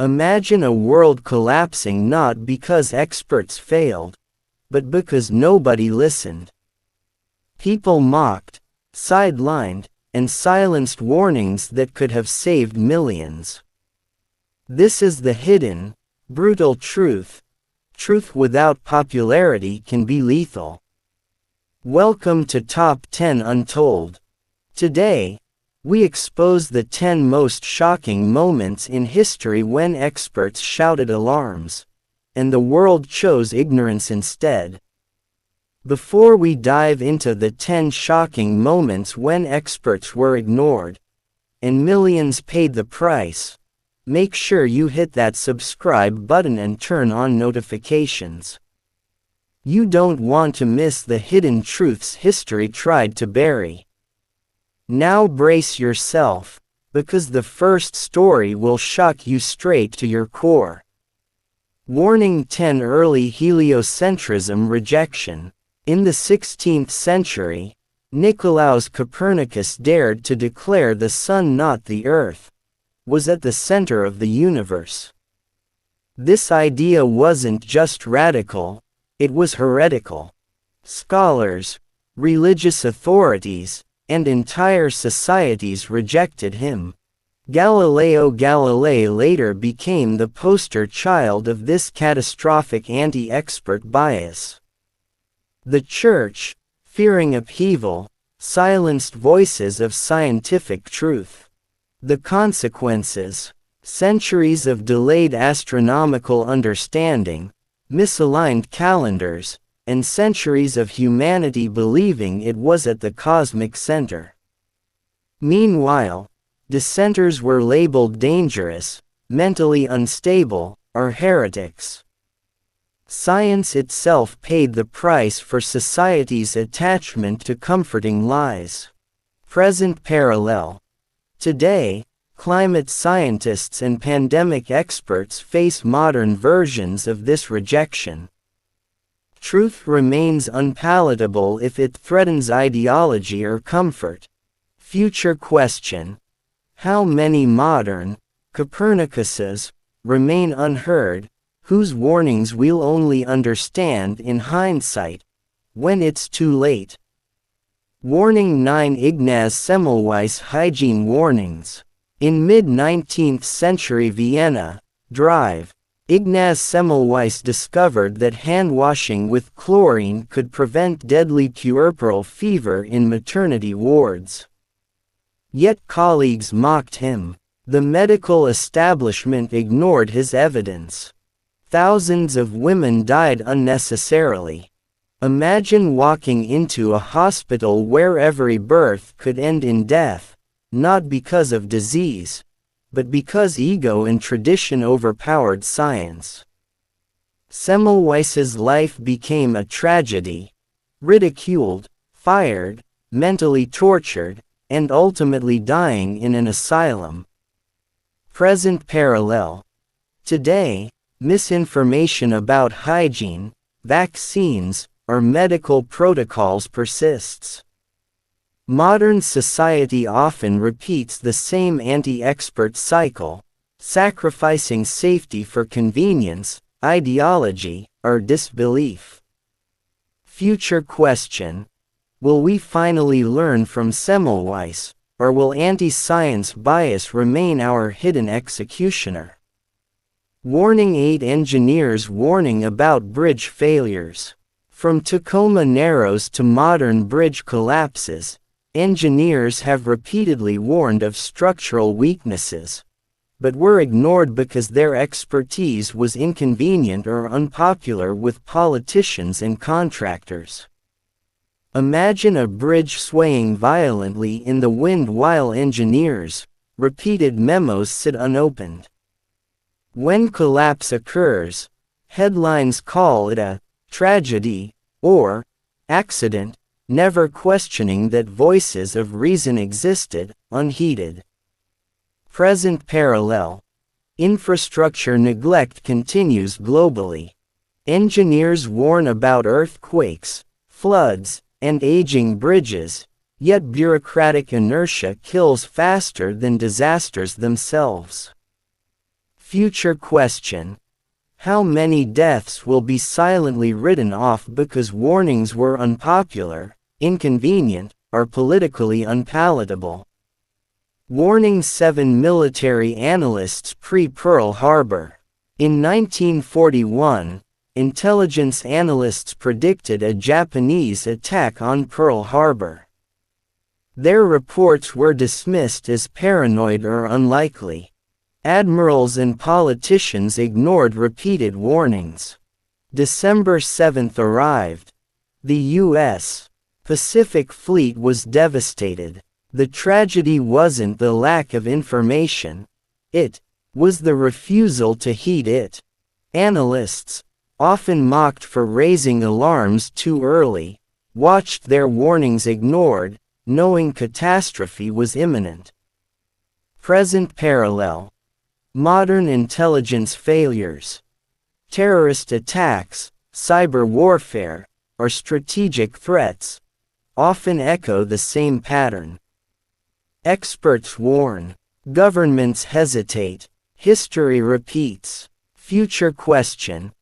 Imagine a world collapsing not because experts failed, but because nobody listened. People mocked, sidelined, and silenced warnings that could have saved millions. This is the hidden, brutal truth. Truth without popularity can be lethal. Welcome to Top 10 Untold. Today, we expose the 10 most shocking moments in history when experts shouted alarms, and the world chose ignorance instead. Before we dive into the 10 shocking moments when experts were ignored, and millions paid the price, make sure you hit that subscribe button and turn on notifications. You don't want to miss the hidden truths history tried to bury. Now brace yourself, because the first story will shock you straight to your core. Warning: 10 Early heliocentrism rejection. In the 16th century, Nicolaus Copernicus dared to declare the sun, not the earth, was at the center of the universe. This idea wasn't just radical, it was heretical. Scholars, religious authorities, and entire societies rejected him. Galileo Galilei later became the poster child of this catastrophic anti-expert bias. The Church, fearing upheaval, silenced voices of scientific truth. The consequences: centuries of delayed astronomical understanding, misaligned calendars, and centuries of humanity believing it was at the cosmic center. Meanwhile, dissenters were labeled dangerous, mentally unstable, or heretics. Science itself paid the price for society's attachment to comforting lies. Present parallel. Today, climate scientists and pandemic experts face modern versions of this rejection. Truth remains unpalatable if it threatens ideology or comfort. Future question: how many modern Copernicuses remain unheard, whose warnings we'll only understand in hindsight, when it's too late? Warning: 9 Ignaz Semmelweis hygiene warnings. In mid-19th century Vienna, Drive, Ignaz Semmelweis discovered that hand-washing with chlorine could prevent deadly puerperal fever in maternity wards. Yet colleagues mocked him. The medical establishment ignored his evidence. Thousands of women died unnecessarily. Imagine walking into a hospital where every birth could end in death, not because of disease, but because ego and tradition overpowered science. Semmelweis's life became a tragedy. Ridiculed, fired, mentally tortured, and ultimately dying in an asylum. Present parallel. Today, misinformation about hygiene, vaccines, or medical protocols persists. Modern society often repeats the same anti-expert cycle, sacrificing safety for convenience, ideology, or disbelief. Future question: will we finally learn from Semmelweis, or will anti-science bias remain our hidden executioner? Warning: 8 engineers warning about bridge failures. From Tacoma Narrows to modern bridge collapses, engineers have repeatedly warned of structural weaknesses, but were ignored because their expertise was inconvenient or unpopular with politicians and contractors. Imagine a bridge swaying violently in the wind while engineers' repeated memos sit unopened. When collapse occurs, headlines call it a tragedy or accident, never questioning that voices of reason existed, unheeded. Present parallel. Infrastructure neglect continues globally. Engineers warn about earthquakes, floods, and aging bridges, yet bureaucratic inertia kills faster than disasters themselves. Future question. How many deaths will be silently written off because warnings were unpopular, inconvenient, or politically unpalatable? Warning 7 military analysts pre-Pearl Harbor. In 1941, intelligence analysts predicted a Japanese attack on Pearl Harbor. Their reports were dismissed as paranoid or unlikely. Admirals and politicians ignored repeated warnings. December 7 arrived. The U.S. Pacific Fleet was devastated. The tragedy wasn't the lack of information. It was the refusal to heed it. Analysts, often mocked for raising alarms too early, watched their warnings ignored, knowing catastrophe was imminent. Present parallel. Modern intelligence failures. Terrorist attacks, cyber warfare, or strategic threats often echo the same pattern. Experts warn. Governments hesitate. History repeats. Future question.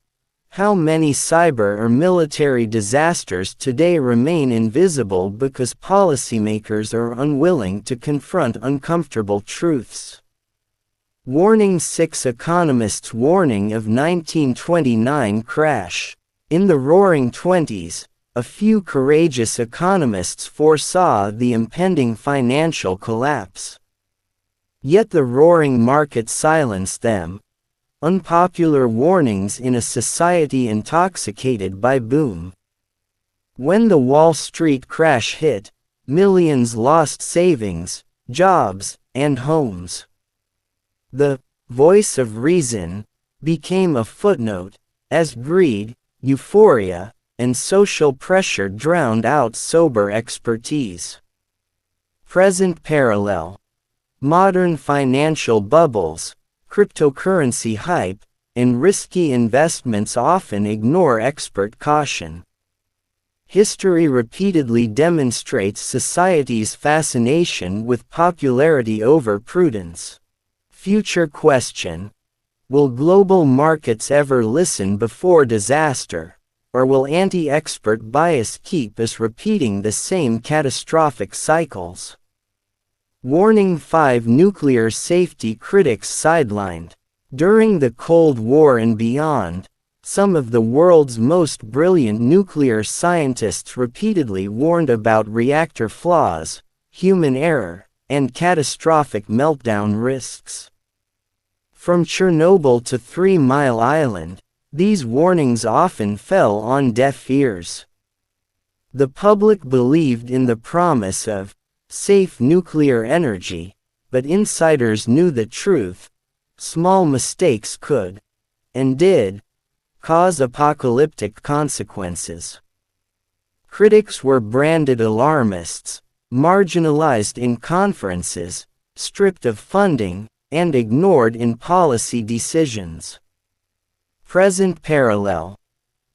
How many cyber or military disasters today remain invisible because policymakers are unwilling to confront uncomfortable truths? Warning 6 economists warning of 1929 crash. In the Roaring Twenties, a few courageous economists foresaw the impending financial collapse. Yet the roaring market silenced them. Unpopular warnings in a society intoxicated by boom. When the Wall Street crash hit, millions lost savings, jobs, and homes. The voice of reason became a footnote, as greed, euphoria, and social pressure drowned out sober expertise. Present parallel. Modern financial bubbles, cryptocurrency hype, and risky investments often ignore expert caution. History repeatedly demonstrates society's fascination with popularity over prudence. Future question. Will global markets ever listen before disaster, or will anti-expert bias keep us repeating the same catastrophic cycles? Warning 5 nuclear safety critics sidelined. During the Cold War and beyond, some of the world's most brilliant nuclear scientists repeatedly warned about reactor flaws, human error, and catastrophic meltdown risks. From Chernobyl to 3 Mile Island, these warnings often fell on deaf ears. The public believed in the promise of safe nuclear energy, but insiders knew the truth. Small mistakes could, and did, cause apocalyptic consequences. Critics were branded alarmists, marginalized in conferences, stripped of funding, and ignored in policy decisions. Present parallel.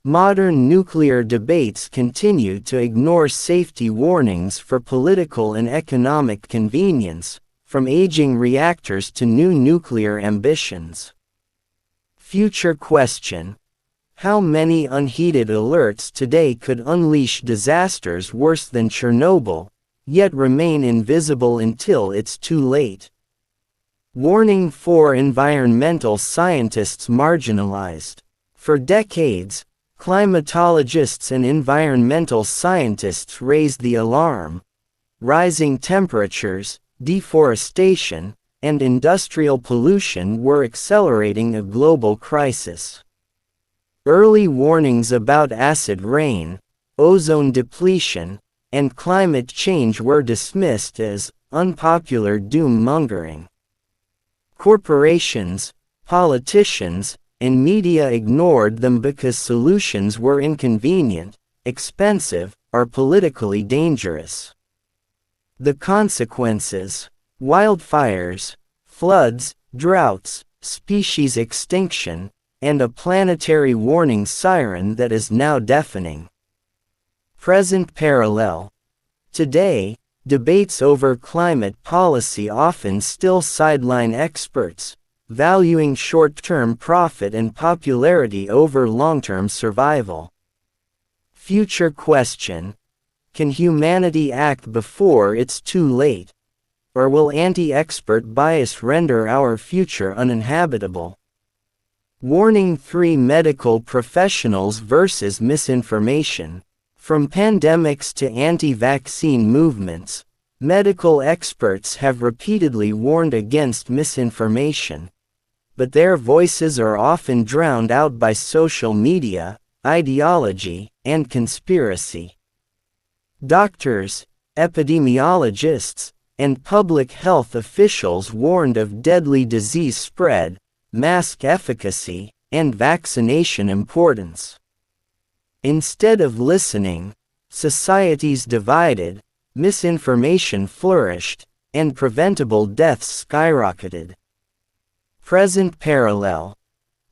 Modern nuclear debates continue to ignore safety warnings for political and economic convenience, from aging reactors to new nuclear ambitions. Future question. How many unheeded alerts today could unleash disasters worse than Chernobyl, yet remain invisible until it's too late? Warning 4 environmental scientists marginalized. For decades, climatologists and environmental scientists raised the alarm. Rising temperatures, deforestation, and industrial pollution were accelerating a global crisis. Early warnings about acid rain, ozone depletion, and climate change were dismissed as unpopular doom-mongering. Corporations, politicians, and media ignored them because solutions were inconvenient, expensive, or politically dangerous. The consequences: wildfires, floods, droughts, species extinction, and a planetary warning siren that is now deafening. Present parallel. Today, debates over climate policy often still sideline experts, valuing short-term profit and popularity over long-term survival. Future question: can humanity act before it's too late? Or will anti-expert bias render our future uninhabitable? Warning: 3 medical professionals versus misinformation. From pandemics to anti-vaccine movements, medical experts have repeatedly warned against misinformation. But their voices are often drowned out by social media, ideology, and conspiracy. Doctors, epidemiologists, and public health officials warned of deadly disease spread, mask efficacy, and vaccination importance. Instead of listening, societies divided, misinformation flourished, and preventable deaths skyrocketed. Present parallel: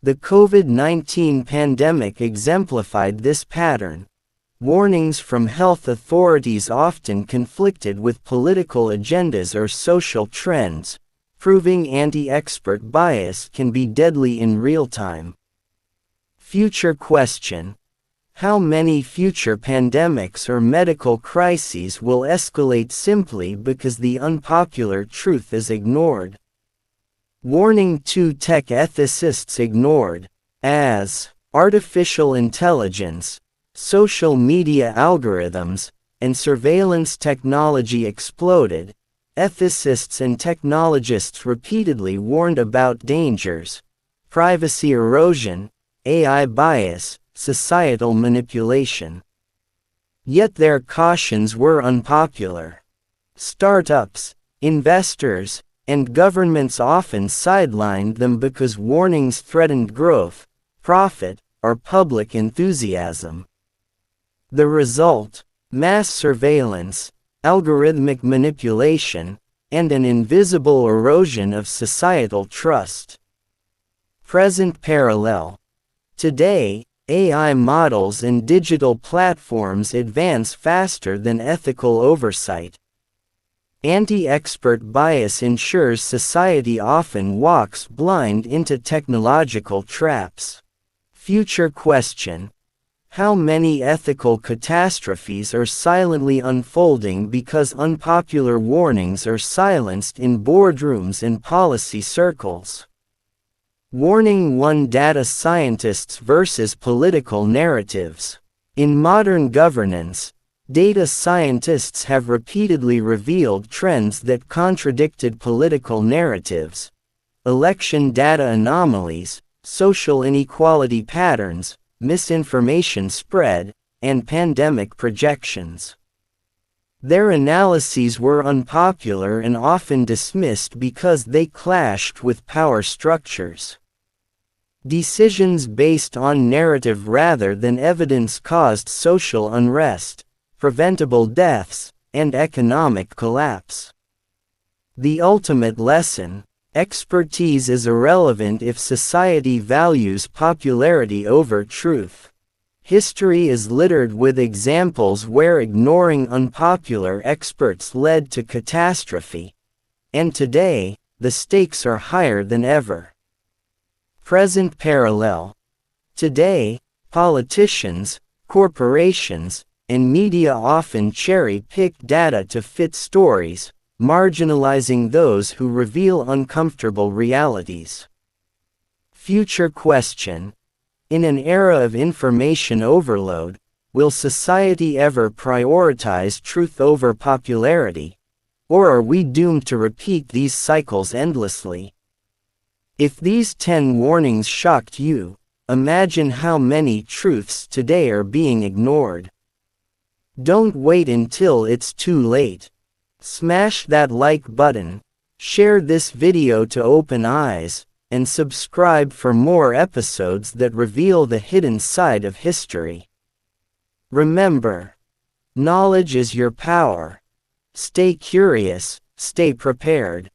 the COVID-19 pandemic exemplified this pattern. Warnings from health authorities often conflicted with political agendas or social trends, proving anti-expert bias can be deadly in real time. Future question: how many future pandemics or medical crises will escalate simply because the unpopular truth is ignored? Warning: 2 tech ethicists ignored. As artificial intelligence, social media algorithms, and surveillance technology exploded, ethicists and technologists repeatedly warned about dangers: privacy erosion, AI bias, societal manipulation. Yet their cautions were unpopular. Startups, investors, and governments often sidelined them because warnings threatened growth, profit, or public enthusiasm. The result: mass surveillance, algorithmic manipulation, and an invisible erosion of societal trust. Present parallel: today, AI models and digital platforms advance faster than ethical oversight. Anti-expert bias ensures society often walks blind into technological traps. Future question: how many ethical catastrophes are silently unfolding because unpopular warnings are silenced in boardrooms and policy circles? Warning: 1 data scientists versus political narratives. In modern governance, data scientists have repeatedly revealed trends that contradicted political narratives: election data anomalies, social inequality patterns, misinformation spread, and pandemic projections. Their analyses were unpopular and often dismissed because they clashed with power structures. Decisions based on narrative rather than evidence caused social unrest, preventable deaths, and economic collapse. The ultimate lesson: expertise is irrelevant if society values popularity over truth. History is littered with examples where ignoring unpopular experts led to catastrophe. And today, the stakes are higher than ever. Present parallel: today, politicians, corporations, and media often cherry-pick data to fit stories, marginalizing those who reveal uncomfortable realities. Future question: in an era of information overload, will society ever prioritize truth over popularity? Or are we doomed to repeat these cycles endlessly? If these 10 warnings shocked you, imagine how many truths today are being ignored. Don't wait until it's too late. Smash that like button, share this video to open eyes, and subscribe for more episodes that reveal the hidden side of history. Remember, knowledge is your power. Stay curious, stay prepared.